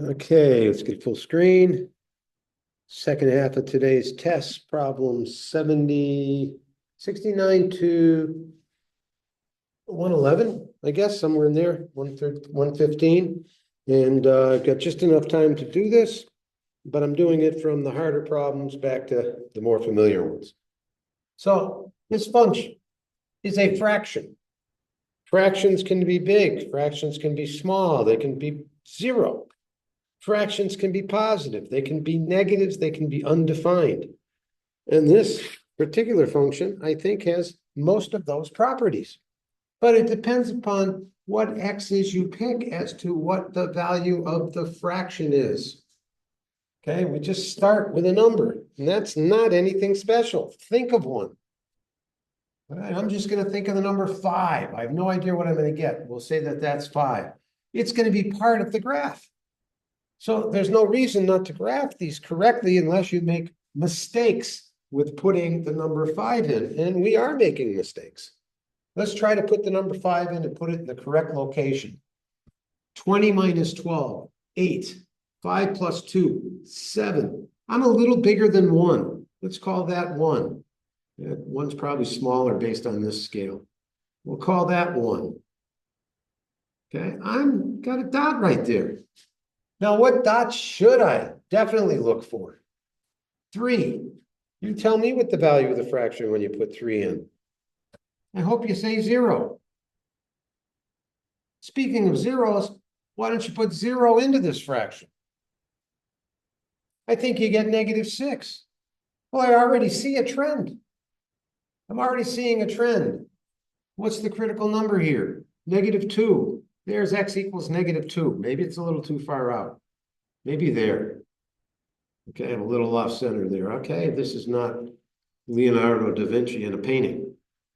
Okay, let's get full screen. Second half of today's test, problem 69 to 111, I guess, somewhere in there, 115. And I've got just enough time to do this, but I'm doing it from the harder problems back to the more familiar ones. So this function is a fraction. Fractions can be big, fractions can be small, they can be zero. Fractions can be positive, they can be negatives, they can be undefined. And this particular function, I think, has most of those properties. But it depends upon what x's you pick as to what the value of the fraction is. Okay, we just start with a number, and that's not anything special. Think of one. All right, I'm just going to think of the number 5. I have no idea what I'm going to get. We'll say that that's 5. It's going to be part of the graph. So there's no reason not to graph these correctly unless you make mistakes with putting the number 5 in. And we are making mistakes. Let's try to put the number 5 in and put it in the correct location. 20 minus 12, 8. 5 plus 2, 7. I'm a little bigger than 1. Let's call that 1. One's probably smaller based on this scale. We'll call that 1. Okay, I've got a dot right there. Now, what dot should I definitely look for? 3. You tell me what the value of the fraction when you put 3 in. I hope you say 0. Speaking of zeros, why don't you put 0 into this fraction? I think you get -6. Well, I already see a trend. I'm already seeing a trend. What's the critical number here? -2. There's x equals -2. Maybe it's a little too far out. Maybe there. Okay, I'm a little off center there. Okay, this is not Leonardo da Vinci in a painting.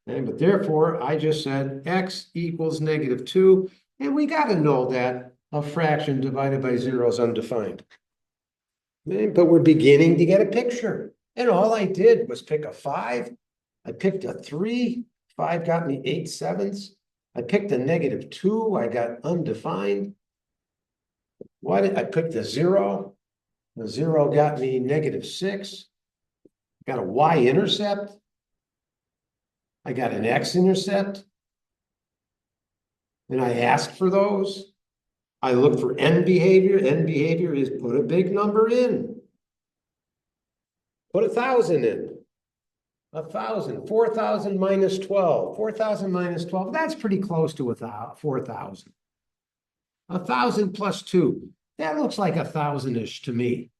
Okay, but therefore, I just said x equals -2, and we got to know that a fraction divided by 0 is undefined. Okay, but we're beginning to get a picture. And all I did was pick a 5. I picked a 3. 5 got me 8/7. I picked a -2. I got undefined. Why did I pick the 0? The 0 got me -6. Got a y-intercept. I got an x-intercept. And I asked for those. I look for end behavior. End behavior is put a big number in. Put 1,000 in. 1,000. 4,000 minus 12. 4,000 minus 12. That's pretty close to 4,000. 1,000 plus 2. That looks like 1,000-ish to me.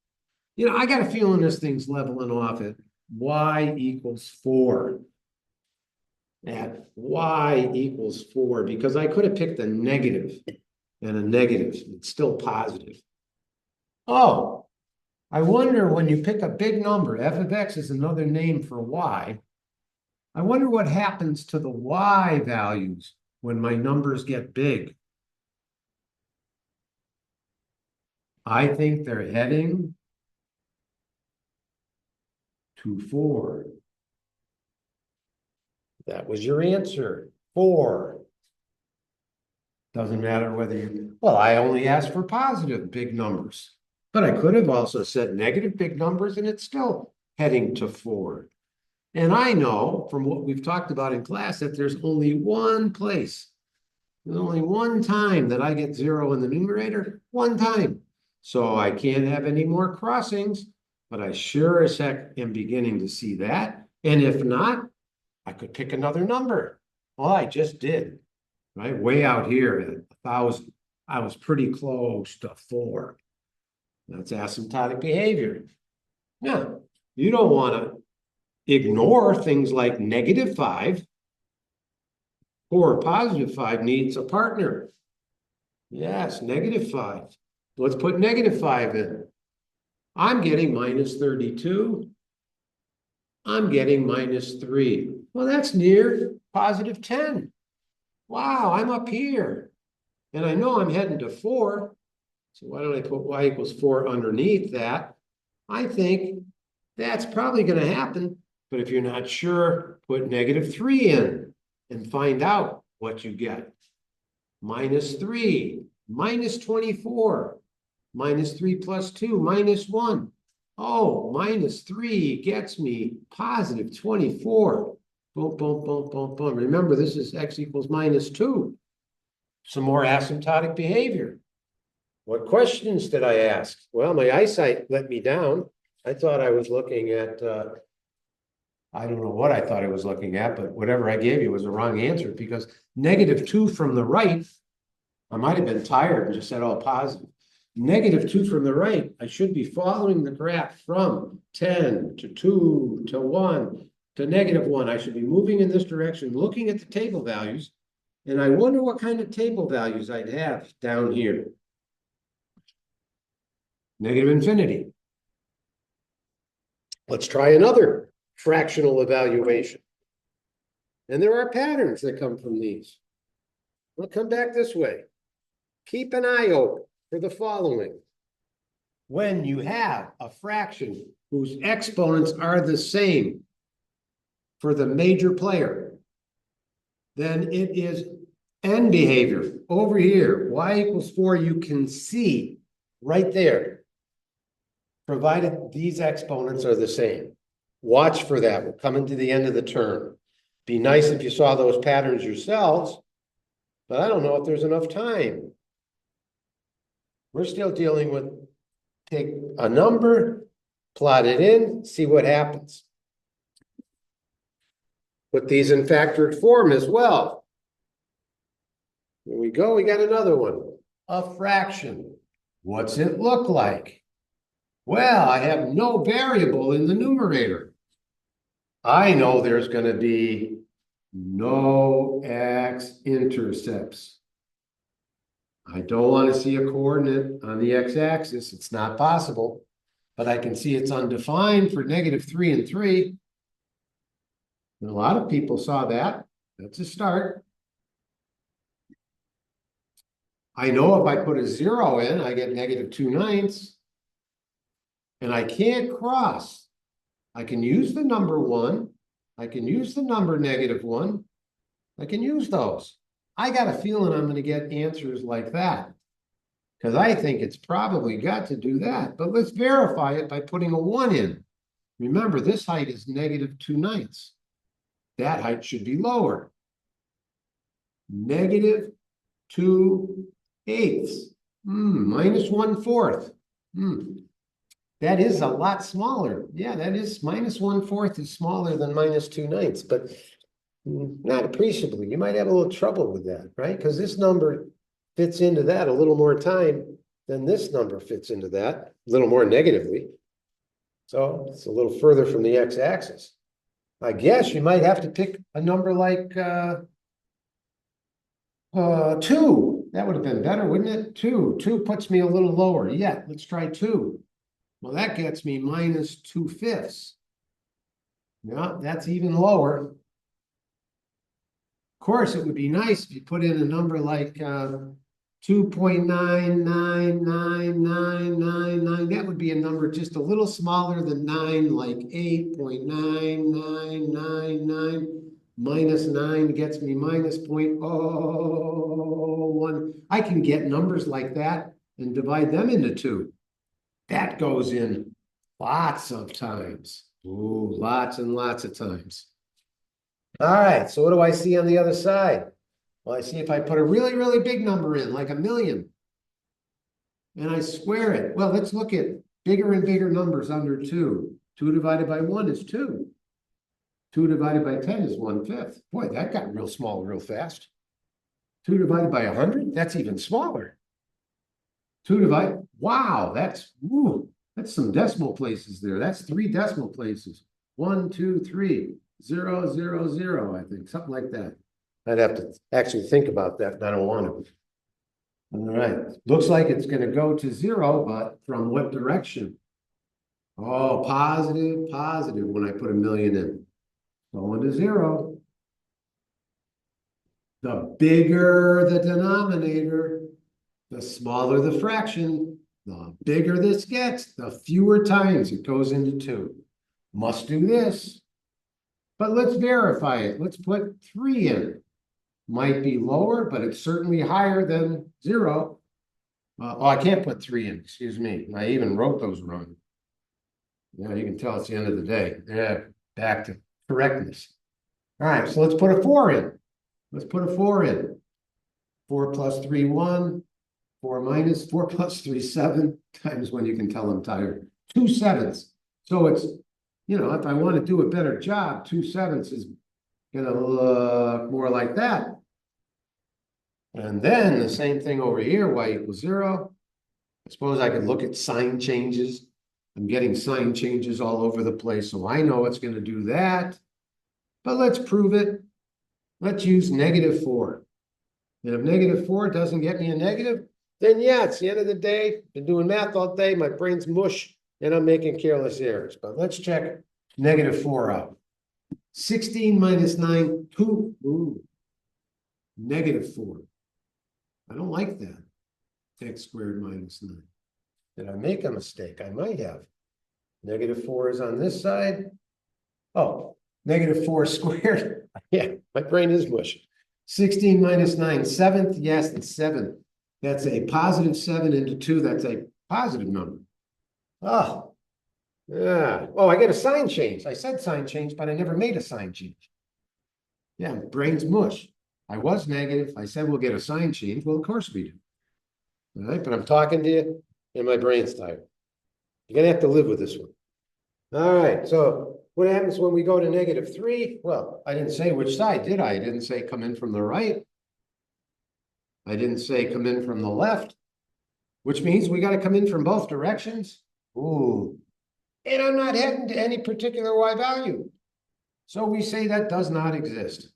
You know, I got a feeling this thing's leveling off at y equals 4. At y equals 4, because I could have picked a negative and a negative. It's still positive. Oh, I wonder when you pick a big number, f of x is another name for y. I wonder what happens to the y values when my numbers get big. I think they're heading to 4. That was your answer, 4. Doesn't matter whether you, well, I only asked for positive big numbers, but I could have also said negative big numbers and it's still heading to 4. And I know from what we've talked about in class that there's only one place, there's only one time that I get 0 in the numerator, one time. So I can't have any more crossings, but I sure as heck am beginning to see that. And if not, I could pick another number. Well, I just did, right? Way out here at 1,000, I was pretty close to 4. That's asymptotic behavior. Now, you don't want to ignore things like -5 or +5 needs a partner. Yes, -5. Let's put -5 in. I'm getting -32. I'm getting -3. Well, that's near +10. Wow, I'm up here. And I know I'm heading to 4. So why don't I put y equals 4 underneath that? I think that's probably going to happen. But if you're not sure, put -3 in and find out what you get. -3, -24. Minus 3 plus 2, minus 1. Oh, minus 3 gets me positive 24. Boom, boom, boom, boom, boom. Remember, this is x equals minus 2. Some more asymptotic behavior. What questions did I ask? Well, my eyesight let me down. I thought I was looking at, I don't know what I thought I was looking at, but whatever I gave you was the wrong answer because -2 from the right, I might have been tired and just said, oh, positive. -2 from the right, I should be following the graph from 10 to 2 to 1 to -1. I should be moving in this direction, looking at the table values. And I wonder what kind of table values I'd have down here. Negative infinity. Let's try another fractional evaluation. And there are patterns that come from these. We'll come back this way. Keep an eye open for the following. When you have a fraction whose exponents are the same for the major player, then it is n behavior. Over here, y equals 4, you can see right there, provided these exponents are the same. Watch for that. We're coming to the end of the term. Be nice if you saw those patterns yourselves, but I don't know if there's enough time. We're still dealing with take a number, plot it in, see what happens. Put these in factored form as well. Here we go, we got another one. A fraction. What's it look like? Well, I have no variable in the numerator. I know there's going to be no x-intercepts. I don't want to see a coordinate on the x-axis. It's not possible. But I can see it's undefined for -3 and 3. And a lot of people saw that. That's a start. I know if I put a 0 in, I get -2/9. And I can't cross. I can use the number 1. I can use the number -1. I can use those. I got a feeling I'm going to get answers like that. Because I think it's probably got to do that. But let's verify it by putting a 1 in. Remember, this height is -2/9. That height should be lower. -2/8. -1/4. That is a lot smaller. Yeah, that is -1/4 is smaller than -2/9, but not appreciably. You might have a little trouble with that, right? Because this number fits into that a little more time than this number fits into that, a little more negatively. So it's a little further from the x-axis. I guess you might have to pick a number like 2. That would have been better, wouldn't it? 2. 2 puts me a little lower. Yeah, let's try 2. Well, that gets me -2/5. Yeah, that's even lower. Of course, it would be nice if you put in a number like 2.99999. That would be a number just a little smaller than 9, like 8.9999. -9 gets me -0.01. I can get numbers like that and divide them into 2. That goes in lots of times. Ooh, lots and lots of times. All right, so what do I see on the other side? Well, I see if I put a really, really big number in, like 1,000,000, and I square it. Well, let's look at bigger and bigger numbers under 2. 2 divided by 1 is 2. 2 divided by 10 is 1/5. Boy, that got real small real fast. 2 divided by 100, that's even smaller. 2 divided, wow, that's some decimal places there. That's 3 decimal places. 1, 2, 3, 0, 0, 0, I think, something like that. I'd have to actually think about that, and I don't want to. All right, looks like it's going to go to 0, but from what direction? Oh, positive, positive when I put 1,000,000 in. Going to 0. The bigger the denominator, the smaller the fraction, the bigger this gets, the fewer times it goes into 2. Must do this. But let's verify it. Let's put 3 in. Might be lower, but it's certainly higher than 0. Oh, I can't put 3 in, excuse me. I even wrote those wrong. Yeah, you can tell it's the end of the day. Yeah, back to correctness. All right, so let's put a 4 in. Let's put a 4 in. 4 plus 3, 1. 4 minus 4 plus 3, 7 times when you can tell I'm tired. 2 sevenths. So it's, you know, if I want to do a better job, 2 sevenths is going to look more like that. And then the same thing over here, y equals 0. I suppose I could look at sign changes. I'm getting sign changes all over the place, so I know it's going to do that. But let's prove it. Let's use -4. And if -4 doesn't get me a negative, then yeah, it's the end of the day. Been doing math all day. My brain's mush, and I'm making careless errors. But let's check -4 out. 16 minus 9, 2. Ooh, -4. I don't like that. X squared minus 9. Did I make a mistake? I might have. -4 is on this side. Oh, -4 squared. Yeah, my brain is mush. 16 minus 9, 7th. Yes, it's 7. That's a positive 7 into 2. That's a positive number. Oh, yeah. Oh, I get a sign change. I said sign change, but I never made a sign change. Yeah, brain's mush. I was negative. I said we'll get a sign change. Well, of course we do. All right, but I'm talking to you and my brain's tired. You're going to have to live with this one. All right, so what happens when we go to -3? Well, I didn't say which side, did I? I didn't say come in from the right. I didn't say come in from the left, which means we got to come in from both directions. Ooh, and I'm not heading to any particular y value. So we say that does not exist.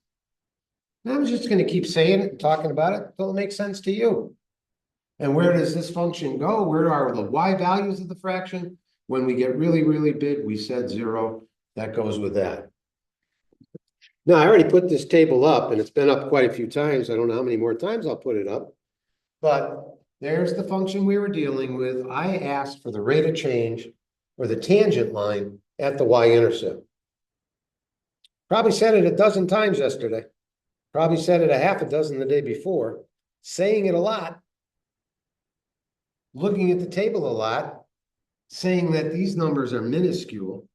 And I'm just going to keep saying it and talking about it until it makes sense to you. And where does this function go? Where are the y values of the fraction? When we get really, really big, we said 0. That goes with that. Now, I already put this table up, and it's been up quite a few times. I don't know how many more times I'll put it up. But there's the function we were dealing with. I asked for the rate of change or the tangent line at the y-intercept. Probably said it a dozen times yesterday. Probably said it a half a dozen the day before. Saying it a lot. Looking at the table a lot. Saying that these numbers are minuscule.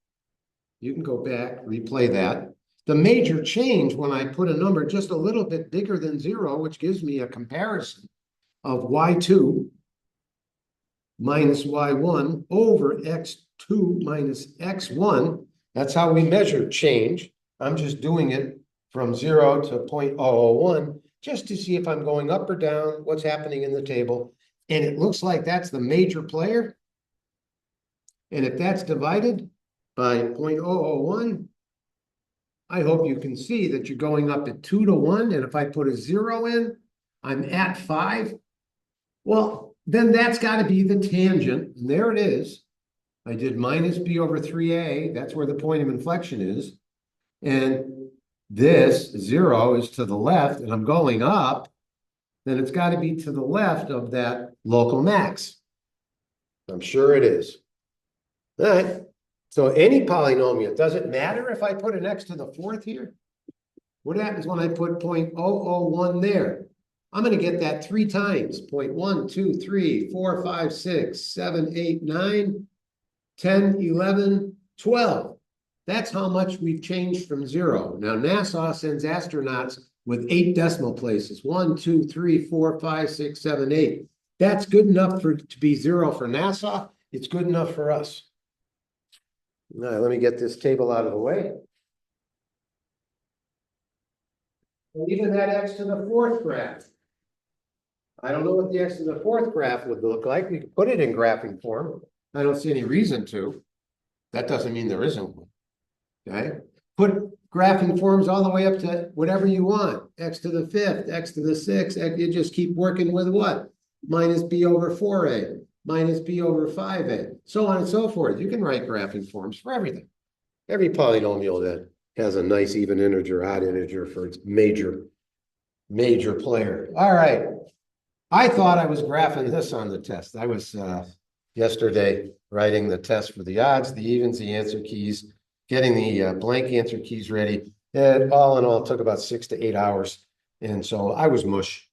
You can go back, replay that. The major change when I put a number just a little bit bigger than 0, which gives me a comparison of y2 minus y1 over x2 minus x1. That's how we measure change. I'm just doing it from 0 to 0.001 just to see if I'm going up or down, what's happening in the table. And it looks like that's the major player. And if that's divided by 0.001, I hope you can see that you're going up at 2 to 1. And if I put a 0 in, I'm at 5. Well, then that's got to be the tangent. And there it is. I did minus b over 3a. That's where the point of inflection is. And this 0 is to the left, and I'm going up. Then it's got to be to the left of that local max. I'm sure it is. All right. So any polynomial, does it matter if I put an x to the 4th here? What happens when I put 0.001 there? I'm going to get that 3 times. 0.1, 2, 3, 4, 5, 6, 7, 8, 9, 10, 11, 12. That's how much we've changed from 0. Now, NASA sends astronauts with 8 decimal places. 1, 2, 3, 4, 5, 6, 7, 8. That's good enough to be 0 for NASA. It's good enough for us. Now, let me get this table out of the way. And even that x to the 4th graph. I don't know what the x to the 4th graph would look like. We could put it in graphing form. I don't see any reason to. That doesn't mean there isn't one. Okay? Put graphing forms all the way up to whatever you want. X to the 5th, x to the 6th. You just keep working with what? Minus b over 4a, minus b over 5a, so on and so forth. You can write graphing forms for everything. Every polynomial that has a nice even integer, odd integer for its major player. All right. I thought I was graphing this on the test. I was yesterday writing the test for the odds, the evens, the answer keys, getting the blank answer keys ready. And all in all, it took about 6 to 8 hours. And so I was mush.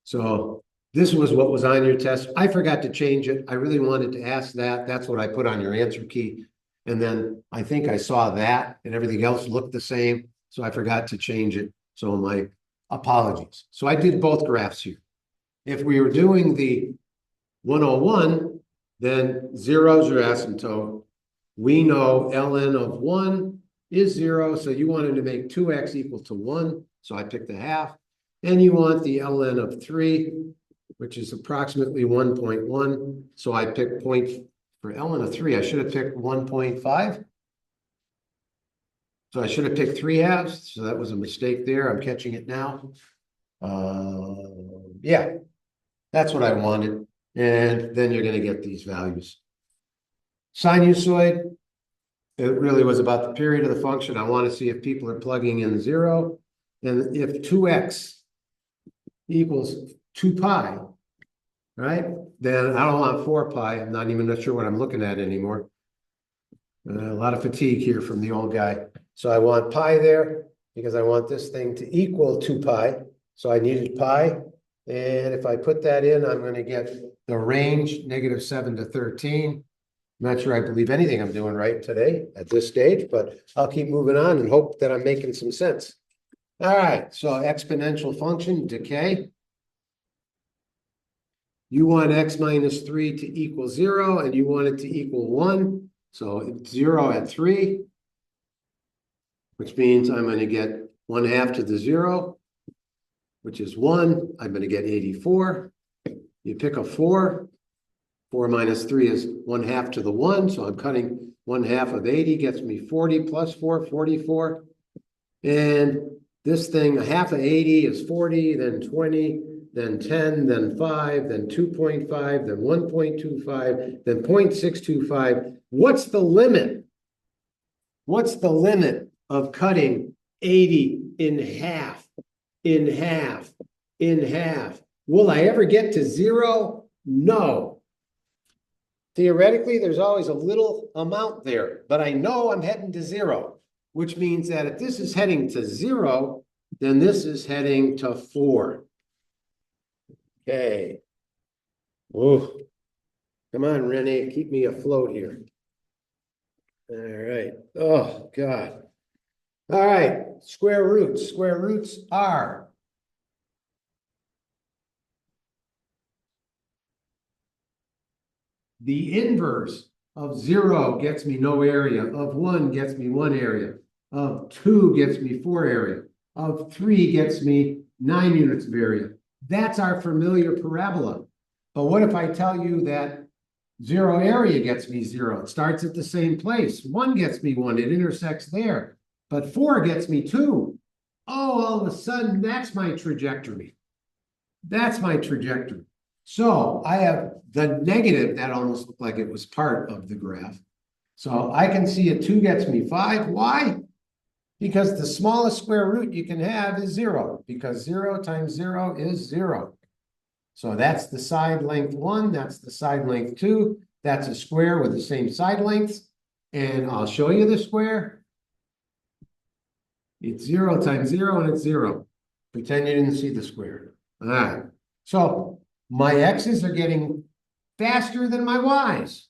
So This was what was on your test. I forgot to change it. I really wanted to ask that. That's what I put on your answer key. And then I think I saw that and everything else looked the same. So I forgot to change it. So my apologies. So I did both graphs here. If we were doing the 101, then zeros are asymptote. We know ln of 1 is 0. So you wanted to make 2x equal to 1. So I picked the half. And you want the ln of 3, which is approximately 1.1. So I picked point for ln of 3. I should have picked 1.5. So I should have picked 3 halves. So that was a mistake there. I'm catching it now. Yeah, that's what I wanted. And then you're going to get these values. Sinusoid, it really was about the period of the function. I want to see if people are plugging in 0. And if 2x equals 2 pi, right? Then I don't want 4 pi. I'm not even sure what I'm looking at anymore. A lot of fatigue here from the old guy. So I want pi there because I want this thing to equal 2 pi. So I needed pi. And if I put that in, I'm going to get the range -7 to 13. I'm not sure I believe anything I'm doing right today at this stage, but I'll keep moving on and hope that I'm making some sense. All right, so exponential function, decay. You want x minus 3 to equal 0, and you want it to equal 1. So it's 0 at 3, which means I'm going to get 1/2 to the 0, which is 1. I'm going to get 84. You pick a 4. 4 minus 3 is 1/2 to the 1. So I'm cutting 1/2 of 80, gets me 40 plus 4, 44. And this thing, 1/2 of 80 is 40, then 20, then 10, then 5, then 2.5, then 1.25, then 0.625. What's the limit? What's the limit of cutting 80 in half, in half, in half? Will I ever get to 0? No. Theoretically, there's always a little amount there, but I know I'm heading to 0, which means that if this is heading to 0, then this is heading to 4. Okay. Oh, come on, Renee, keep me afloat here. All right. Oh, God. All right. Square roots. Square roots are the inverse of 0 gets me no area, of 1 gets me 1 area, of 2 gets me 4 area, of 3 gets me 9 units of area. That's our familiar parabola. But what if I tell you that 0 area gets me 0? It starts at the same place. 1 gets me 1. It intersects there. But 4 gets me 2. Oh, all of a sudden, that's my trajectory. That's my trajectory. So I have the negative that almost looked like it was part of the graph. So I can see a 2 gets me 5. Why? Because the smallest square root you can have is 0, because 0 times 0 is 0. So that's the side length 1, that's the side length 2. That's a square with the same side lengths. And I'll show you the square. It's 0 times 0, and it's 0. Pretend you didn't see the square. All right. So my x's are getting faster than my y's.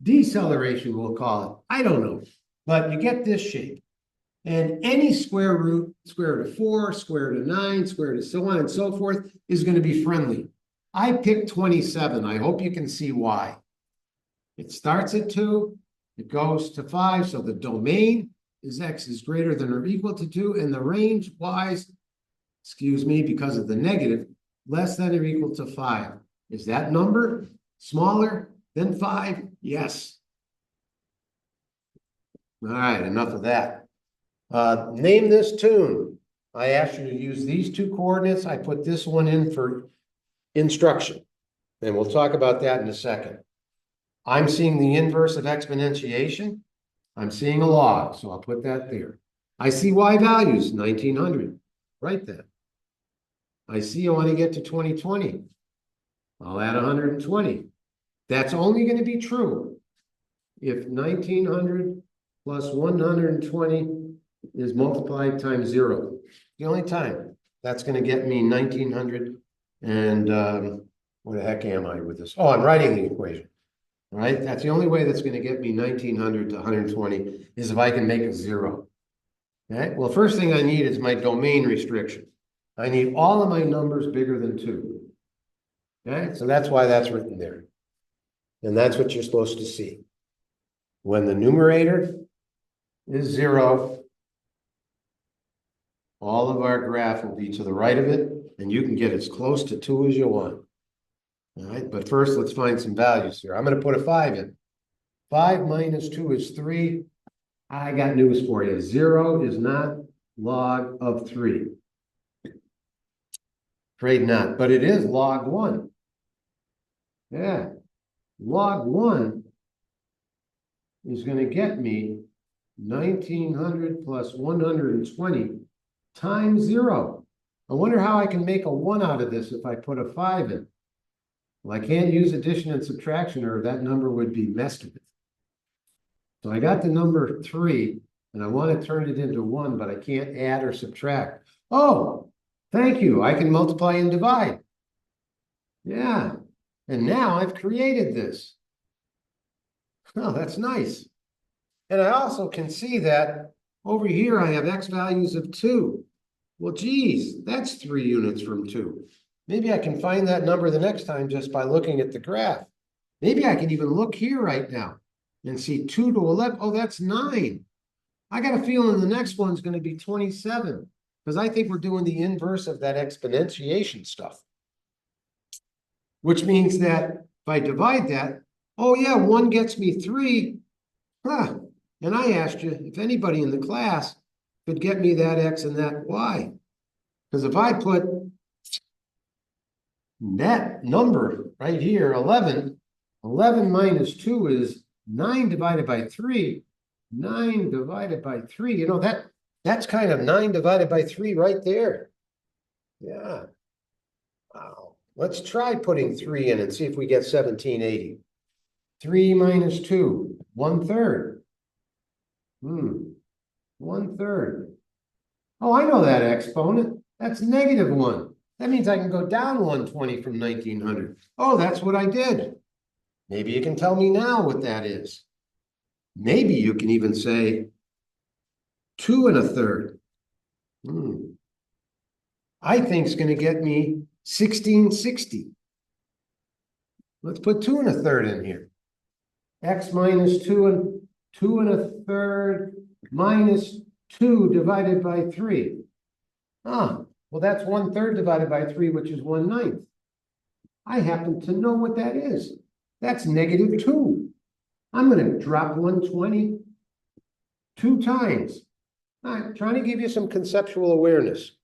Deceleration, we'll call it. I don't know. But you get this shape. And any square root, square root of 4, square root of 9, square root of so on and so forth, is going to be friendly. I picked 27. I hope you can see why. It starts at 2. It goes to 5. So the domain is x is greater than or equal to 2. And the range y's, excuse me, because of the negative, less than or equal to 5. Is that number smaller than 5? Yes. All right, enough of that. Name this tune. I asked you to use these 2 coordinates. I put this one in for instruction. And we'll talk about that in a second. I'm seeing the inverse of exponentiation. I'm seeing a log, so I'll put that there. I see y values, 1900. Write that. I see I want to get to 2020. I'll add 120. That's only going to be true if 1900 plus 120 is multiplied times 0. The only time that's going to get me 1900 And where the heck am I with this? Oh, I'm writing the equation. All right, that's the only way that's going to get me 1900 to 120 is if I can make a zero. Okay, well, first thing I need is my domain restriction. I need all of my numbers bigger than 2. Okay, so that's why that's written there. And that's what you're supposed to see. When the numerator is 0, all of our graph will be to the right of it, and you can get as close to 2 as you want. All right, but first let's find some values here. I'm going to put a 5 in. 5 minus 2 is 3. I got news for you. 0 is not log of 3. Afraid not, but it is log 1. Yeah, log 1 is going to get me 1900 plus 120 times 0. I wonder how I can make a 1 out of this if I put a 5 in. Well, I can't use addition and subtraction or that number would be messed with. So I got the number 3 and I want to turn it into 1, but I can't add or subtract. Oh, thank you. I can multiply and divide. Yeah. And now I've created this. Oh, that's nice. And I also can see that over here I have x values of 2. Well, geez, that's 3 units from 2. Maybe I can find that number the next time just by looking at the graph. Maybe I can even look here right now and see 2 to 11. Oh, that's 9. I got a feeling the next one's going to be 27 because I think we're doing the inverse of that exponentiation stuff. Which means that if I divide that, oh yeah, 1 gets me 3. Huh. And I asked you if anybody in the class could get me that x and that y. Because if I put that number right here, 11 minus 2 is 9 divided by 3. 9 divided by 3, you know, that's kind of 9 divided by 3 right there. Yeah. Wow. Let's try putting 3 in and see if we get 1780. 3 minus 2, 1/3. 1/3. Oh, I know that exponent. That's -1. That means I can go down 120 from 1900. Oh, that's what I did. Maybe you can tell me now what that is. Maybe you can even say 2 1/3. I think it's going to get me 1660. Let's put 2 1/3 in here. X minus 2 1/3 minus 2 divided by 3. Well, that's 1/3 divided by 3, which is 1/9. I happen to know what that is. That's -2. I'm going to drop 120 2 times. I'm trying to give you some conceptual awareness.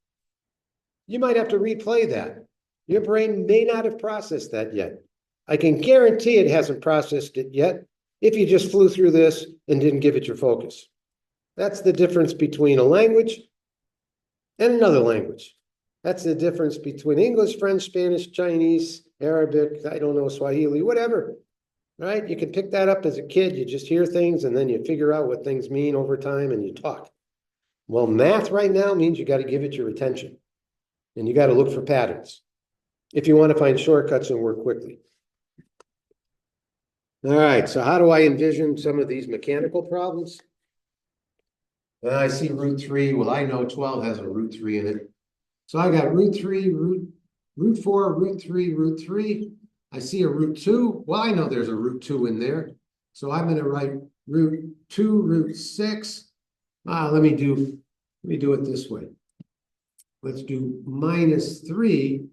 You might have to replay that. Your brain may not have processed that yet. I can guarantee it hasn't processed it yet if you just flew through this and didn't give it your focus. That's the difference between a language and another language. That's the difference between English, French, Spanish, Chinese, Arabic, I don't know, Swahili, whatever. Right? You can pick that up as a kid. You just hear things and then you figure out what things mean over time and you talk. Well, math right now means you got to give it your attention and you got to look for patterns if you want to find shortcuts and work quickly. All right, so how do I envision some of these mechanical problems? Well, I see √3. Well, I know 12 has a √3 in it. So I got √3, √4, √3, √3. I see a √2. Well, I know there's a √2 in there. So I'm going to write √2, √6. Let me do it this way. Let's do -3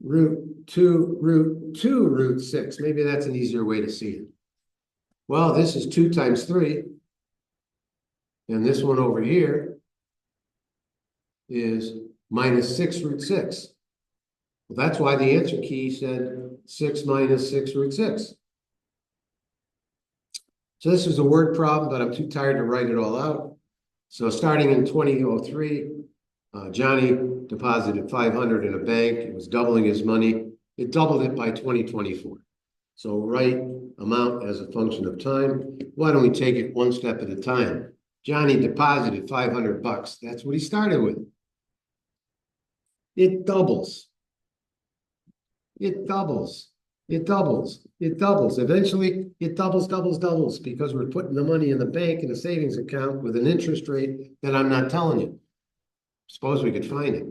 √2, √6. Maybe that's an easier way to see it. Well, this is 2 times 3. And this one over here is -6 √6. Well, that's why the answer key said 6 minus 6 √6. So this is a word problem, but I'm too tired to write it all out. So starting in 2003, Johnny deposited 500 in a bank. It was doubling his money. It doubled it by 2024. So write amount as a function of time. Why don't we take it one step at a time? Johnny deposited 500 bucks. That's what he started with. It doubles. it doubles. It doubles. It doubles. Eventually, it doubles, because we're putting the money in the bank in a savings account with an interest rate that I'm not telling you. Suppose we could find it.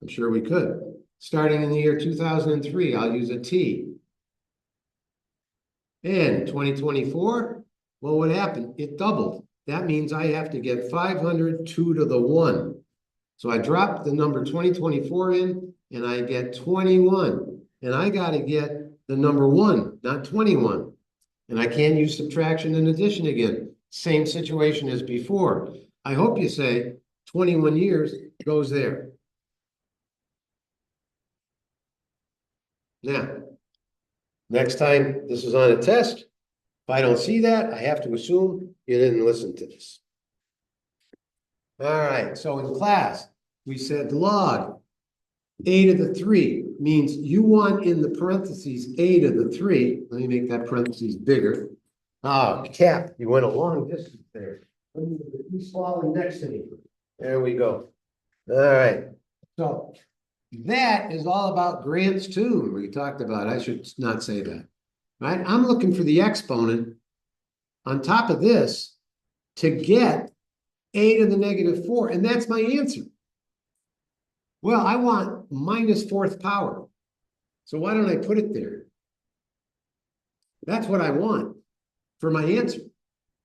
I'm sure we could. Starting in the year 2003, I'll use a T. And 2024, well, what happened? It doubled. That means I have to get 500 2 to the 1. So I drop the number 2024 in, and I get 21. And I got to get the number 1, not 21. And I can't use subtraction and addition again. Same situation as before. I hope you say 21 years goes there. Now, next time this is on a test, if I don't see that, I have to assume you didn't listen to this. All right, so in class, we said log a to the 3 means you want in the parentheses a to the 3. Let me make that parentheses bigger. Oh, Cap, you went a long distance there. Let me put the swallow next to me. There we go. All right, so that is all about Grant's tune we talked about. I should not say that, right? I'm looking for the exponent on top of this to get a to the negative 4, and that's my answer. Well, I want minus 4th power. So why don't I put it there? That's what I want for my answer.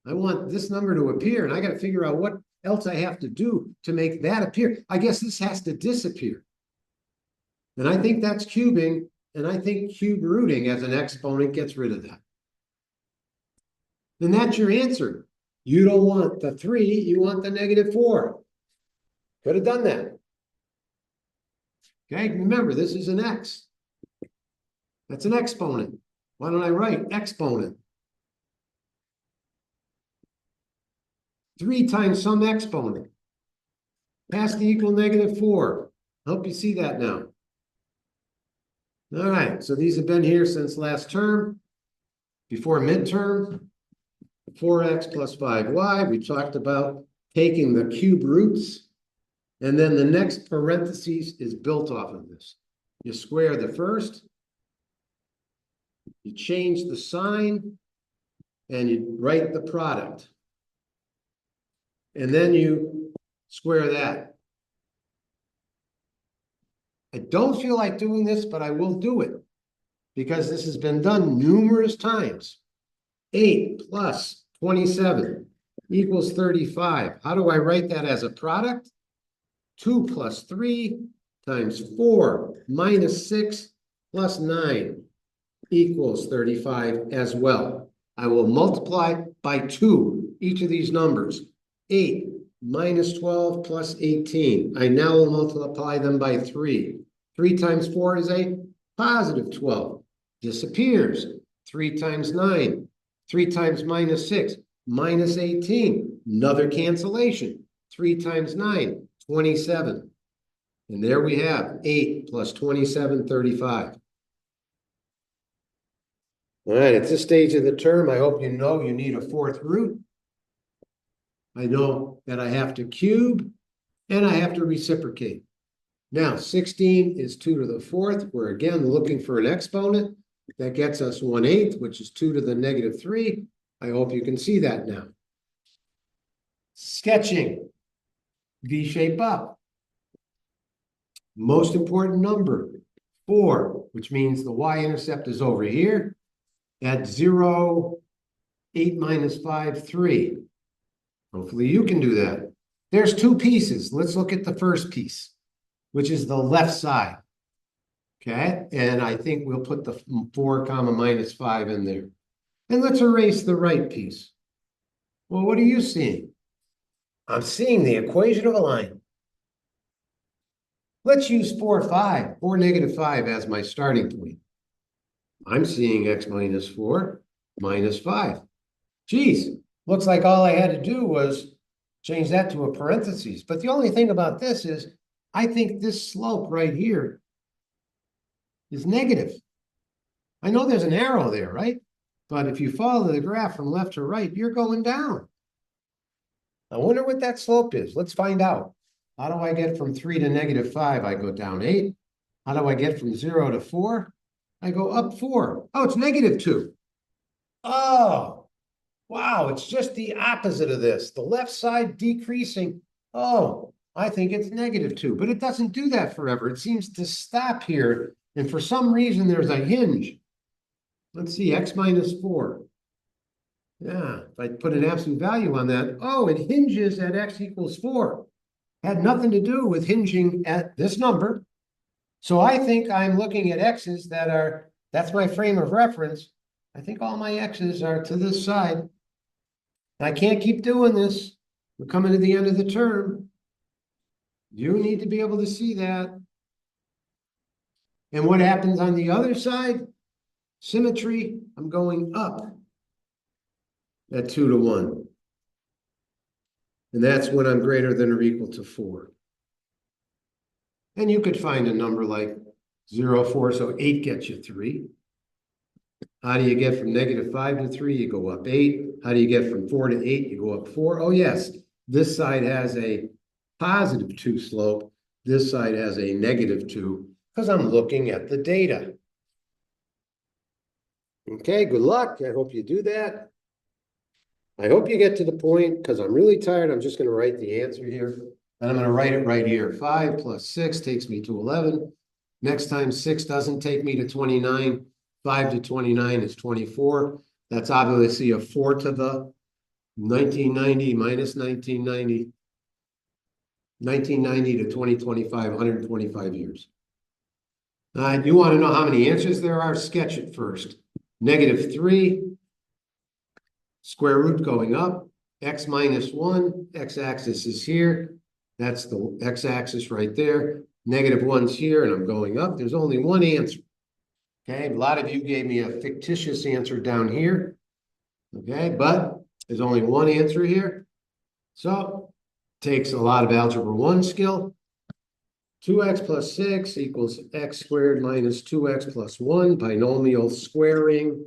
I want this number to appear, and I got to figure out what else I have to do to make that appear. I guess this has to disappear. And I think that's cubing, and I think cube rooting as an exponent gets rid of that. And that's your answer. You don't want the 3, you want the negative 4. Could have done that. Okay, remember, this is an x. That's an exponent. Why don't I write exponent? 3 times some exponent. Has to equal negative 4. I hope you see that now. All right, so these have been here since last term. Before midterm, 4x plus 5y. We talked about taking the cube roots. And then the next parentheses is built off of this. You square the first, you change the sign, and you write the product. And then you square that. I don't feel like doing this, but I will do it because this has been done numerous times. 8 plus 27 equals 35. How do I write that as a product? 2 plus 3 times 4 minus 6 plus 9 equals 35 as well. I will multiply by 2 each of these numbers. 8 minus 12 plus 18. I now will multiply them by 3. 3 times 4 is a positive 12. Disappears. 3 times 9. 3 times minus 6. Minus 18. Another cancellation. 3 times 9. 27. And there we have 8 plus 27, 35. All right, at this stage of the term, I hope you know you need a 4th root. I know that I have to cube and I have to reciprocate. Now, 16 is 2 to the 4th. We're again looking for an exponent. That gets us 1/8, which is 2 to the negative 3. I hope you can see that now. Sketching. V-shape up. Most important number, 4, which means the y-intercept is over here at 0, 8 minus 5, 3. Hopefully you can do that. There's 2 pieces. Let's look at the first piece, which is the left side. Okay, and I think we'll put the 4 comma minus 5 in there. And let's erase the right piece. Well, what are you seeing? I'm seeing the equation of a line. Let's use 4, negative 5 as my starting point. I'm seeing x minus 4 minus 5. Geez, looks like all I had to do was change that to a parentheses. But the only thing about this is I think this slope right here is negative. I know there's an arrow there, right? But if you follow the graph from left to right, you're going down. I wonder what that slope is. Let's find out. How do I get from 3 to negative 5? I go down 8. How do I get from 0 to 4? I go up 4. Oh, it's -2. Oh, wow, it's just the opposite of this. The left side decreasing. Oh, I think it's -2, but it doesn't do that forever. It seems to stop here. And for some reason, there's a hinge. Let's see, x minus 4. Yeah, if I put an absolute value on that, oh, it hinges at x equals 4. Had nothing to do with hinging at this number. So I think I'm looking at x's that are, that's my frame of reference. I think all my x's are to this side. I can't keep doing this. We're coming to the end of the term. You need to be able to see that. And what happens on the other side? Symmetry, I'm going up at 2 to 1. And that's when I'm greater than or equal to 4. And you could find a number like 0, 4, so 8 gets you 3. How do you get from -5 to 3? You go up 8. How do you get from 4 to 8? You go up 4. Oh, yes, this side has a positive 2 slope. This side has a -2 because I'm looking at the data. Okay, good luck. I hope you do that. I hope you get to the point because I'm really tired. I'm just going to write the answer here. And I'm going to write it right here. 5 plus 6 takes me to 11. Next time 6 doesn't take me to 29. 5 to 29 is 24. That's obviously a 4 to the 1990 minus 1990. 1990 to 2025, 125 years. You want to know how many answers there are? Sketch it first. -3, square root going up, x minus 1, x-axis is here. That's the x-axis right there. -1's here, and I'm going up. There's only one answer. Okay, a lot of you gave me a fictitious answer down here. Okay, but there's only one answer here. So, takes a lot of Algebra 1 skill. 2x plus 6 equals x squared minus 2x plus 1. Binomial squaring.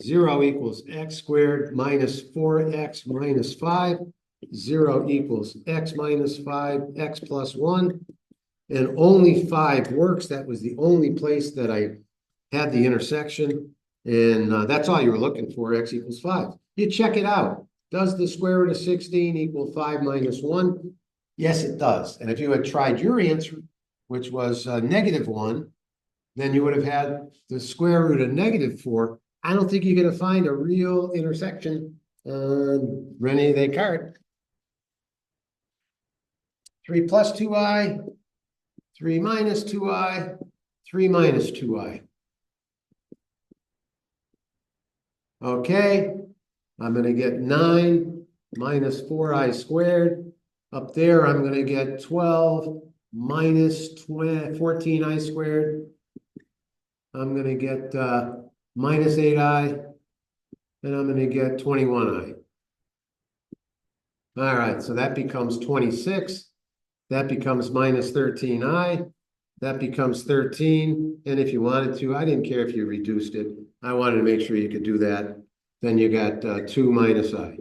0 equals x squared minus 4x minus 5. 0 equals x minus 5, x plus 1. And only 5 works. That was the only place that I had the intersection. And that's all you were looking for, x equals 5. You check it out. Does the square root of 16 equal 5 minus 1? Yes, it does. And if you had tried your answer, which was -1, then you would have had the square root of -4. I don't think you're going to find a real intersection on René Descartes. 3 plus 2i, 3 minus 2i, 3 minus 2i. Okay, I'm going to get 9 minus 4i squared. Up there, I'm going to get 12 minus 14i squared. I'm going to get minus 8i, and I'm going to get 21i. All right, so that becomes 26. That becomes minus 13i. That becomes 13. And if you wanted to, I didn't care if you reduced it. I wanted to make sure you could do that. Then you got 2 minus I.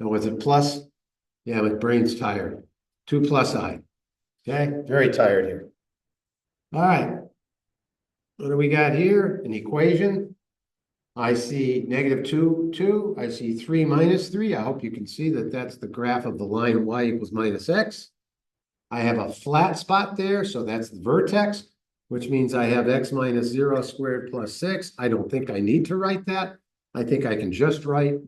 And was it plus? Yeah, my brain's tired. 2 plus I. Okay, very tired here. All right. What do we got here? An equation. I see -2, 2. I see 3 minus 3. I hope you can see that that's the graph of the line y equals minus x. I have a flat spot there, so that's the vertex, which means I have x minus 0 squared plus 6. I don't think I need to write that. I think I can just write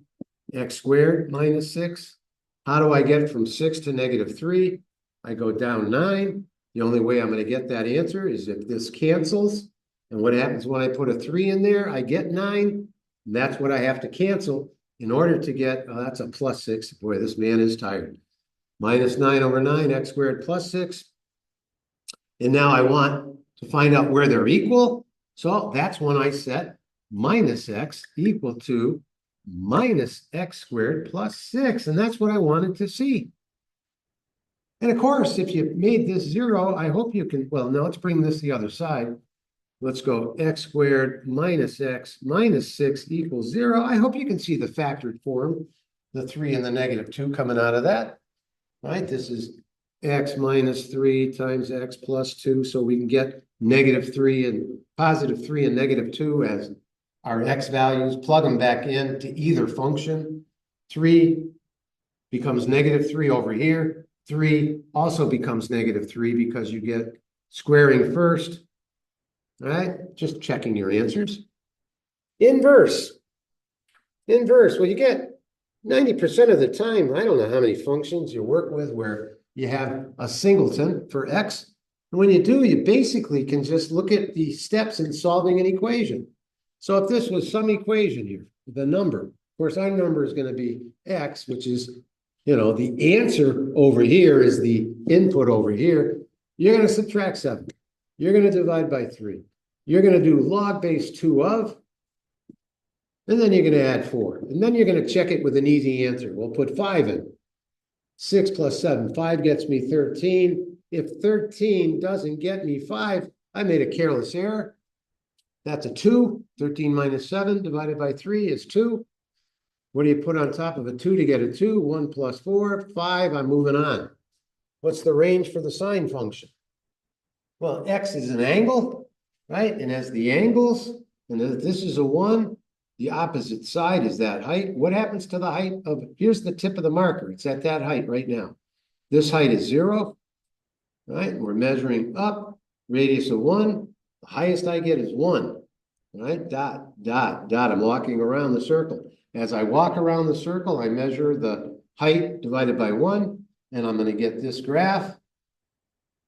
x squared minus 6. How do I get from 6 to -3? I go down 9. The only way I'm going to get that answer is if this cancels. And what happens when I put a 3 in there? I get 9. And that's what I have to cancel in order to get, oh, that's a plus 6. Boy, this man is tired. Minus 9 over 9, x squared plus 6. And now I want to find out where they're equal. So that's when I set minus x equal to minus x squared plus 6. And that's what I wanted to see. And of course, if you made this 0, I hope you can, well, now let's bring this the other side. Let's go x squared minus x minus 6 equals 0. I hope you can see the factored form, the 3 and the -2 coming out of that. Right? This is x minus 3 times x plus 2, so we can get -3 and +3 and -2 as our x values, plug them back in to either function. 3 becomes -3 over here. 3 also becomes -3 because you get squaring first. All right, just checking your answers. Inverse. Well, you get 90% of the time, I don't know how many functions you work with where you have a singleton for x. And when you do, you basically can just look at the steps in solving an equation. So if this was some equation here, the number, of course, our number is going to be x, which is, the answer over here is the input over here. You're going to subtract 7. You're going to divide by 3. You're going to do log base 2 of, and then you're going to add 4. And then you're going to check it with an easy answer. We'll put 5 in. 6 plus 7. 5 gets me 13. If 13 doesn't get me 5, I made a careless error. That's a 2. 13 minus 7 divided by 3 is 2. What do you put on top of a 2 to get a 2? 1 plus 4, 5. I'm moving on. What's the range for the sine function? Well, x is an angle, right? And as the angles, and if this is a 1, the opposite side is that height. What happens to the height of, here's the tip of the marker. It's at that height right now. This height is 0, right? We're measuring up, radius of 1. The highest I get is 1, right? Dot, dot, dot. I'm walking around the circle. As I walk around the circle, I measure the height divided by 1, and I'm going to get this graph.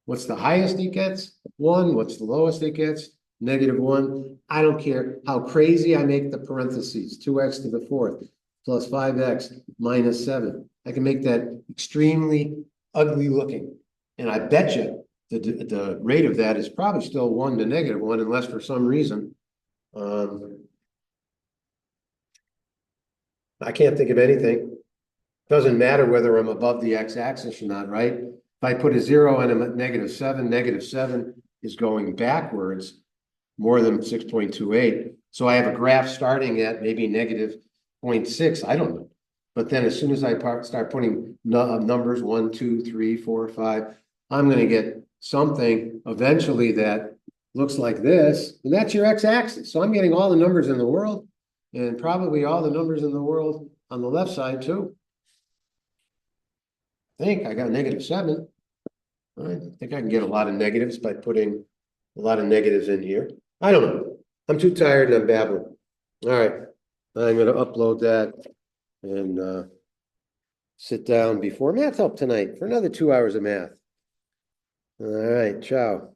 What's the highest it gets? 1. What's the lowest it gets? -1. I don't care how crazy I make the parentheses. 2x to the 4th plus 5x minus 7. I can make that extremely ugly looking. And I bet you the rate of that is probably still 1 to -1, unless for some reason I can't think of anything. Doesn't matter whether I'm above the x-axis or not, right? If I put a 0 and I'm at -7 is going backwards more than 6.28. So I have a graph starting at maybe -0.6. I don't know. But then as soon as I start putting numbers 1, 2, 3, 4, 5, I'm going to get something eventually that looks like this. And that's your x-axis. So I'm getting all the numbers in the world and probably all the numbers in the world on the left side too. I think I got -7. All right. I think I can get a lot of negatives by putting a lot of negatives in here. I don't know. I'm too tired and I'm babbling. All right. I'm going to upload that and sit down before math help tonight for another 2 hours of math. All right. Ciao.